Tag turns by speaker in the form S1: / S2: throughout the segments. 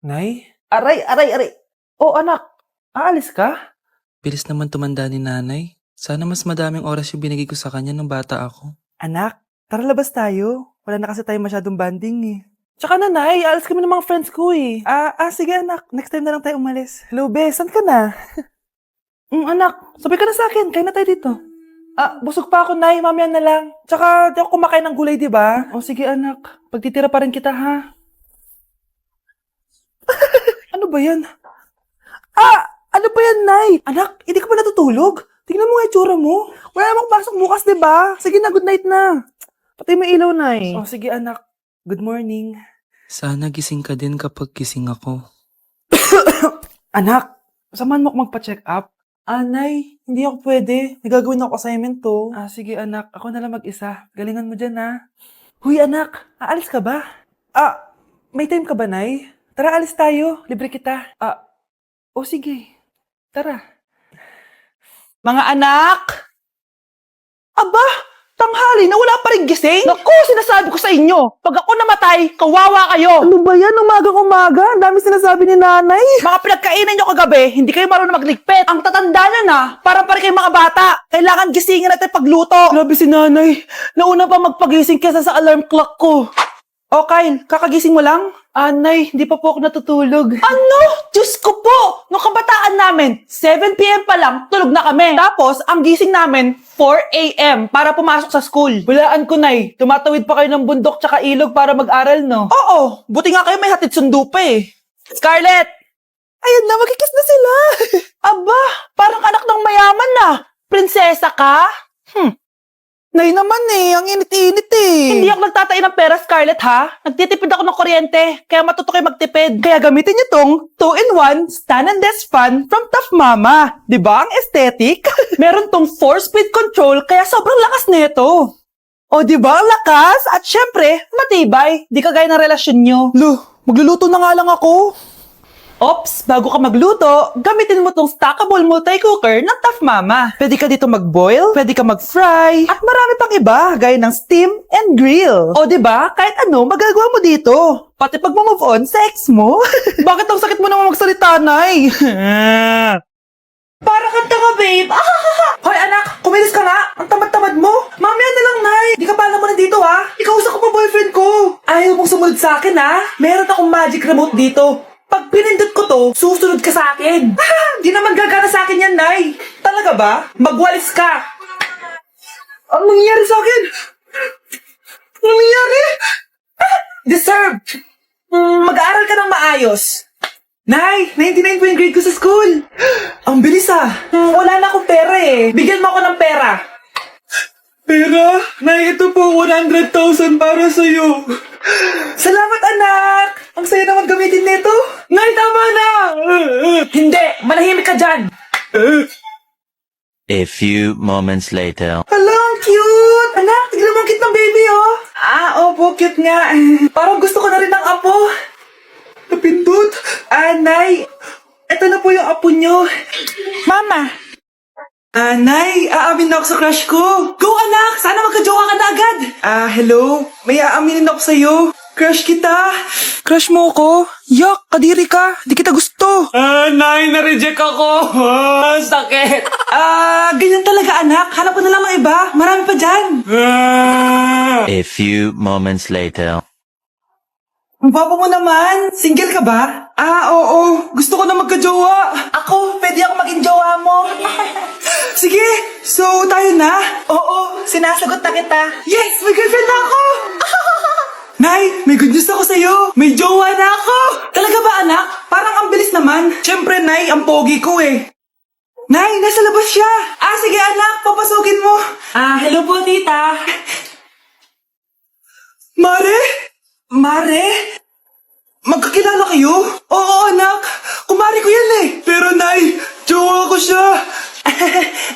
S1: Nay? Aray! Oh, anak, aalis ka?
S2: Bilis naman tumanda ni nanay. Sana mas madaming oras yung binigay ko sa kanya nung bata ako.
S1: Anak, tara labas tayo. Wala na kasi tayo masyadong banding eh. Tsaka na, Nay, aalis kami ng mga friends ko eh. Sige anak, next time na lang tayo umalis. Hello, Be, saan ka na? Anak, sabay ka na sa akin, kain na tayo dito. Busog pa ako, Nay, mamaya na lang. Tsaka, di ako kumakain ng gulay, di ba? O sige anak, pagtitira pa rin kita ha. Ano ba yan? Ano ba yan, Nay? Anak, hindi ka pa natutulog? Tingnan mo nga itsura mo. Wala namang pasok bukas, di ba? Sige na, good night na. Patay mo ilaw, Nay. O sige anak, good morning.
S2: Sana gising ka din kapag gising ako.
S1: Anak, samahan mo ako magpa-check up. Nay, hindi ako pwede. Nagagawin ako assignment to. Sige anak, ako na lang mag-isa. Galingan mo dyan ha. Huy anak, aalis ka ba? May time ka ba, Nay? Tara, alis tayo. Libre kita. Sige. Tara. Mga anak! Aba! Tanghali na wala pa rin gising? Naku, sinasabi ko sa inyo, pag ako namatay, kawawa kayo. Ano ba yan? Umagang-umaga? Ang dami sinasabi ni nanay. Mga pinagkainan nyo kagabi, hindi kayo marunong magligpit. Ang tatanda nyo na, parang pare kayong mga bata. Kailangan gisingin natin pagluto. Grabe si nanay. Nauna pa magpagising kesa sa alarm clock ko. O Kyle, kakagising mo lang? Nay, hindi pa po ako natutulog. Ano? Diyos ko po! Nung kabataan namin, 7 p.m. pa lang, tulog na kami. Tapos, ang gising namin, 4 a.m. para pumasok sa school. Walaan ko, Nay. Tumatawid pa kayo ng bundok tsaka ilog para mag-aral, no? Oo, buti nga kayo may hatid sundo pa eh. Scarlett! Ayan na, magkikis na sila. Aba, parang anak ng mayaman na. Prinsesa ka? Nay naman eh, ang init-init eh. Hindi ako nagtatain ng pera, Scarlett ha. Nagtitipid ako ng kuryente, kaya matuto kayo magtipid. Kaya gamitin niyo tong 2-in-1 stand and desk fan from Tough Mama. Diba ang aesthetic? Meron tong 4-speed control, kaya sobrang lakas nito. O diba ang lakas? At syempre, matibay. Di kagaya ng relasyon nyo. Magluluto na nga lang ako. Ops, bago ka magluto, gamitin mo tong stackable multi-cooker ng Tough Mama. Pwede ka dito mag-boil, pwede ka mag-fry, at marami pang iba, gaya ng steam and grill. O diba, kahit ano, magagawa mo dito. Pati pag move on sa ex mo. Bakit ang sakit mo naman magsalita, Nay? Para kang tanga, babe. Hoy, anak, kumilis ka nga. Ang tamad-tamad mo. Mamaya na lang, Nay. Di ka pa alam mo na dito, ha? Ikausap ko pa boyfriend ko. Ayaw mong sumunod sa akin, ha? Meron akong magic remote dito. Pag pinindot ko to, susunod ka sa akin. Di naman gagana sa akin yan, Nay. Talaga ba? Magwalis ka. Ang nangyayari sa akin? Ang nangyayari? Deserve. Mag-aaral ka ng maayos. Nay, 99 po yung grade ko sa school. Ang bilis wala na akong pera eh. Bigyan mo ako ng pera. Pera? Nay, ito po 100,000 para sa'yo. Salamat, anak! Ang saya naman gamitin nito. Nay, tama na! Hindi! Manahimik ka dyan!
S3: A few moments later.
S1: Hala, ang cute! Anak, tignan mo ang cute ng baby, oh! Opo, cute nga. Parang gusto ko na rin ng apo. Napindot. Nay, eto na po yung apo nyo. Mama! Nay, aamin na ako sa crush ko. Go, anak! Sana magka-jowa ka na agad. Hello? May aaminin ako sa'yo. Crush kita. Crush mo ako? Yak, kadiri ka. Di kita gusto. Nay, na-reject ako. Sakit. Ganyan talaga, anak. Hanap ko na lang ng iba. Marami pa dyan.
S3: A few moments later.
S1: Ang papa mo naman. Single ka ba? Oo. Gusto ko na magka-jowa. Ako, pwede ako maging jowa mo. Sige, so tayo na? Oo, sinasagot na kita. Yes, may girlfriend na ako! Nay, may good news ako sa'yo. May jowa na ako! Talaga ba, anak? Parang ang bilis naman. Siyempre, Nay, ang pogi ko eh. Nay, nasa labas siya. Sige anak, papasukin mo. Hello po, tita. Mare? Mare? Magkakilala kayo? Oo, anak. Kumari ko yan eh. Pero, Nay, jowa ko siya.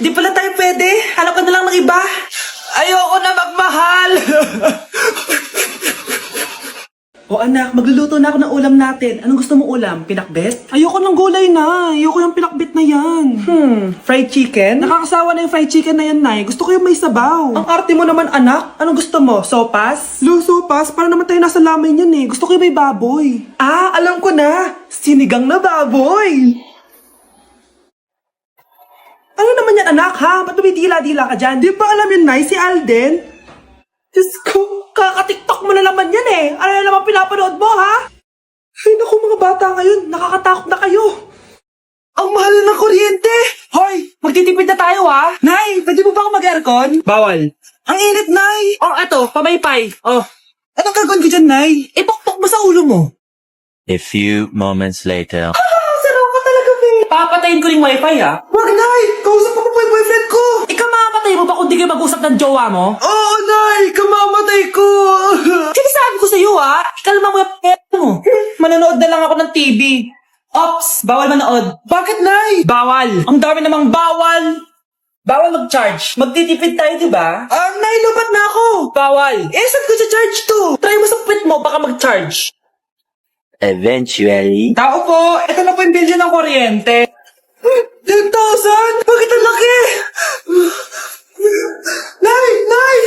S1: Di pala tayo pwede. Hanap ka na lang ng iba. Ayoko na magmahal. O anak, magluluto na ako ng ulam natin. Anong gusto mong ulam? Pinakbet? Ayoko ng gulay na. Ayoko yung pinakbet na yan. Fried chicken? Nakakasawa na yung fried chicken na yan, Nay. Gusto ko yung may sabaw. Ang arte mo naman, anak. Anong gusto mo? Sopas? Sopas? Para naman tayo nasa lamay niyan eh. Gusto ko yung may baboy. Ah, alam ko na. Sinigang na baboy. Ano naman yan, anak, ha? Ba't dumidila-dila ka dyan? Di ba alam yun, Nay? Si Alden? Diyos ko, kaka-tiktok mo na naman yan eh. Ano na naman pinapanood mo, ha? Ay, naku mga bata ngayon, nakakatakot na kayo. Ang mahal na ng kuryente. Hoy, magtitipid na tayo, ha? Nay, pwede mo ba ako mag-aircon? Bawal. Ang init, Nay. Oh, eto, pamaypay. Oh. Anong gagawin ko dyan, Nay? Ipokpok mo sa ulo mo.
S3: A few moments later.
S1: Saraw ka talaga, babe.
S2: Papatayin ko yung wifi ha.
S1: Wag, Nay. Kausap ko pa po yung boyfriend ko.
S2: Ikaw mamapatay mo ba kung di kayo mag-usap ng jowa mo?
S1: Oo, Nay. Kamamatay ko.
S2: Sinasabi ko sa'yo ha, ikalma mo yung mo. Manonood na lang ako ng TV. Ops, bawal manood.
S1: Bakit, Nay?
S2: Bawal. Ang dami namang bawal. Bawal mag-charge. Magtitipid tayo, di ba?
S1: Nay, lupat na ako.
S2: Bawal.
S1: Saan ko sa charge to?
S2: Try mo sa puwit mo, baka mag-charge.
S3: Eventually.
S2: Tao po, ito na po yung bill niyo ng kuryente.
S1: 10,000? Bakit ang laki? Nay! Nay!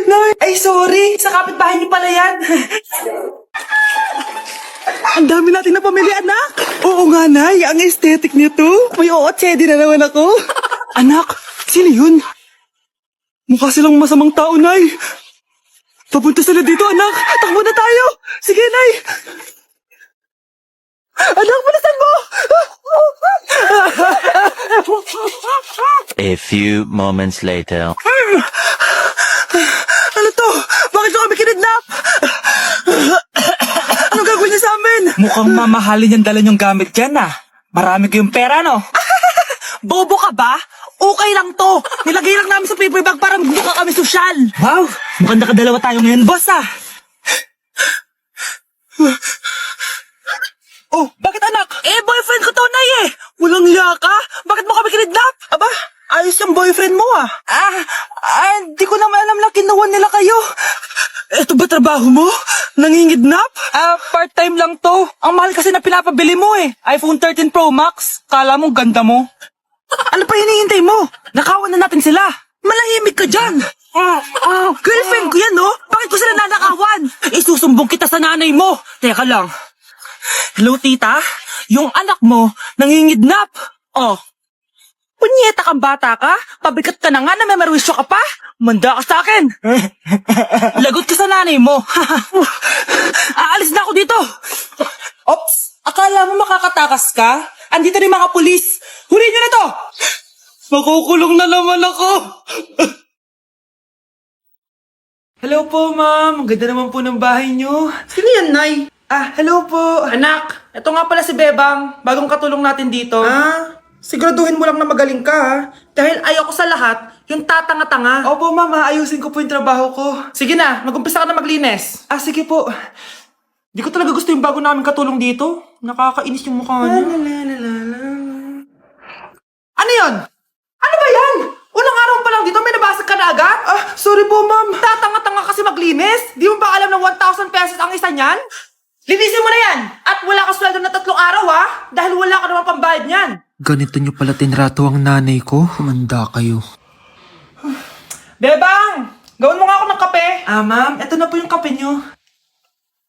S1: Nay! Ay, sorry!
S2: Sa kapitbahay niyo pala yan.
S1: Ang dami natin na pamilya, anak! Oo nga, Nay. Ang aesthetic nito. May ootsedi na naman ako. Anak, sino yun? Mukha silang masamang tao, Nay. Papunta sila dito, anak. Takbo na tayo. Sige, Nay. Anak, bilisan mo!
S3: A few moments later.
S1: Ano to? Bakit nyo kami kinidnap? Anong gagawin niya sa amin?
S2: Mukhang mamahalin yung dala yung gamit dyan ah. Marami kayong pera, no?
S1: Bobo ka ba? Okay lang to. Nilagay lang namin sa paper bag para mukha kami sosyal.
S2: Wow, mukhang nakadalawa tayo ngayon, boss ah.
S1: Oh, bakit anak? Boyfriend ko to, Nay eh. Walang hiya ka? Bakit mo kami kinidnap? Aba, ayos yung boyfriend mo ah. Di ko naman alam na kinuha nila kayo. Eto ba trabaho mo? Nangingidnap?
S2: Part-time lang to. Ang mahal kasi na pinapabili mo eh. iPhone 13 Pro Max. Kala mo ganda mo.
S1: Ano pa hinihintay mo? Nakawan na natin sila. Malahimik ka dyan. Girlfriend ko yan, no? Bakit ko sila nanakawan?
S2: Isusumbong kita sa nanay mo. Teka lang.
S1: Hello, tita? Yung anak mo, nangingidnap. Oh. Punyeta kang bata ka? Pabigat ka na nga na may marwisyo ka pa? Manda ka sa akin.
S2: Lagot ka sa nanay mo.
S1: Aalis na ako dito.
S2: Ops, akala mo makakatakas ka? Andito na yung mga pulis. Huli niyo na to!
S1: Makukulong na naman ako. Hello po, ma'am. Ang ganda naman po ng bahay niyo. Sino yan, Nay? Hello po. Anak, ito nga pala si Bebang. Bagong katulong natin dito. Siguraduhin mo lang na magaling ka, ha? Dahil ayoko sa lahat, yung tatanga-tanga. Opo, ma'am. Ayusin ko po yung trabaho ko. Sige na, mag-umpisa ka na maglinis. Sige po. Di ko talaga gusto yung bago namin katulong dito. Nakakainis yung mukha niya. Ano yun? Ano ba yan? Unang araw pa lang dito, may nabasag ka na agad? Sorry po, ma'am. Tatanga-tanga kasi maglinis. Di mo ba alam na 1,000 pesos ang isa niyan? Linisin mo na yan! At wala ka sweldo na 3 araw, ha? Dahil wala ka naman pambayad niyan.
S2: Ganito niyo pala tinrato ang nanay ko. Manda kayo.
S1: Bebang! Gawin mo nga ako ng kape. Ma'am, eto na po yung kape niyo.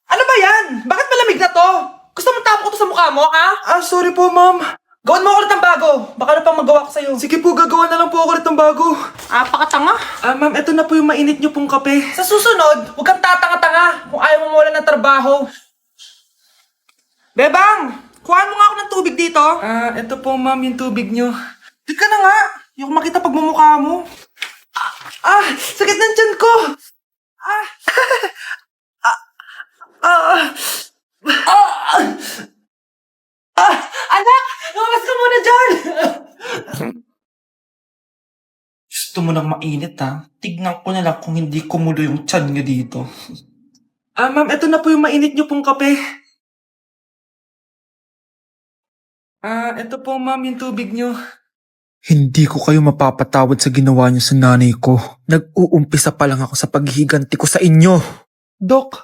S1: Ano ba yan? Bakit malamig na to? Gusto mo tapo ko to sa mukha mo, ha? Sorry po, ma'am. Gawin mo ako ulit ng bago. Baka na pang magawa ko sa'yo. Sige po, gagawa na lang po ako ulit ng bago. Pakatanga. Ma'am, eto na po yung mainit niyo pong kape. Sa susunod, huwag kang tatanga-tanga kung ayaw mo mawala ng trabaho. Bebang! Kuhaan mo nga ako ng tubig dito. Eto po, ma'am, yung tubig niyo. Di ka na nga. Yung makita pagmumukha mo. Sakit ng tiyan ko. Anak! Lumabas ka muna dyan! Gusto mo nang mainit, ha? Tignan ko na lang kung hindi kumulo yung tiyan niyo dito. Ma'am, eto na po yung mainit niyo pong kape. Eto po, ma'am, yung tubig niyo.
S2: Hindi ko kayo mapapatawad sa ginawa niyo sa nanay ko. Nag-uumpisa pa lang ako sa paghihiganti ko sa inyo.
S1: Dok,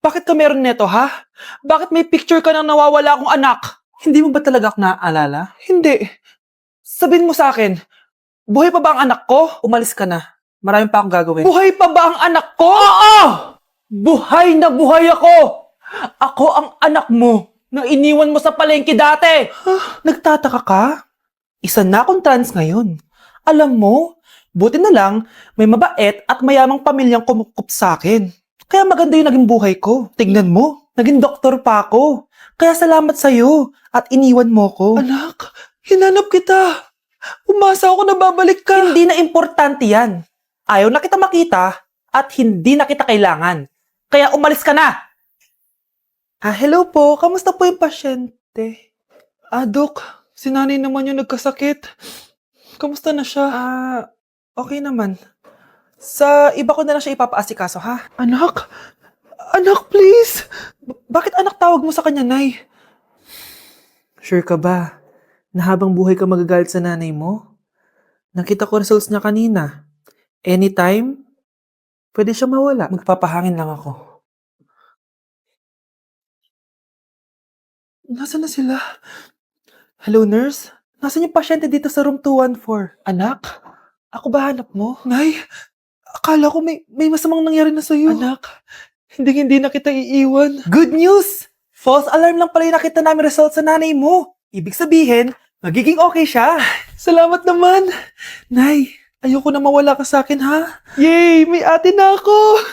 S1: Bakit ka meron neto, ha? Bakit may picture ka ng nawawala akong anak? Hindi mo ba talaga ako naaalala? Hindi. Sabihin mo sa akin, buhay pa ba ang anak ko? Umalis ka na. Marami pa akong gagawin. Buhay pa ba ang anak ko? Oo! Buhay na buhay ako! Ako ang anak mo na iniwan mo sa palengke dati! Nagtataka ka? Isa na akong trans ngayon. Alam mo, buti na lang, may mabait at mayamang pamilyang kumukup sa akin. Kaya maganda yung naging buhay ko. Tignan mo, naging doktor pa ako. Kaya salamat sa'yo at iniwan mo ko. Anak, hinanap kita. Umasa ako na babalik ka. Hindi na importante yan. Ayaw na kita makita at hindi na kita kailangan. Kaya umalis ka na. Hello po. Kamusta po yung pasyente? Dok, si nanay naman yung nagkasakit. Kamusta na siya? Okay naman. Sa iba ko na lang siya ipapaasikaso, ha? Anak? Anak, please! Bakit anak tawag mo sa kanya, Nay? Sure ka ba na habang buhay ka magagalit sa nanay mo? Nakita ko results niya kanina. Anytime, pwede siya mawala. Magpapahangin lang ako. Nasaan na sila? Hello, nurse? Nasaan yung pasyente dito sa room 214? Anak? Ako ba hanap mo? Nay, akala ko may masamang nangyari na sa'yo. Anak, hindi na kita iiwan. Good news! False alarm lang pala yung nakita namin result sa nanay mo. Ibig sabihin, magiging okay siya. Salamat naman. Nay, ayoko na mawala ka sa akin, ha? Yay! May ate na ako!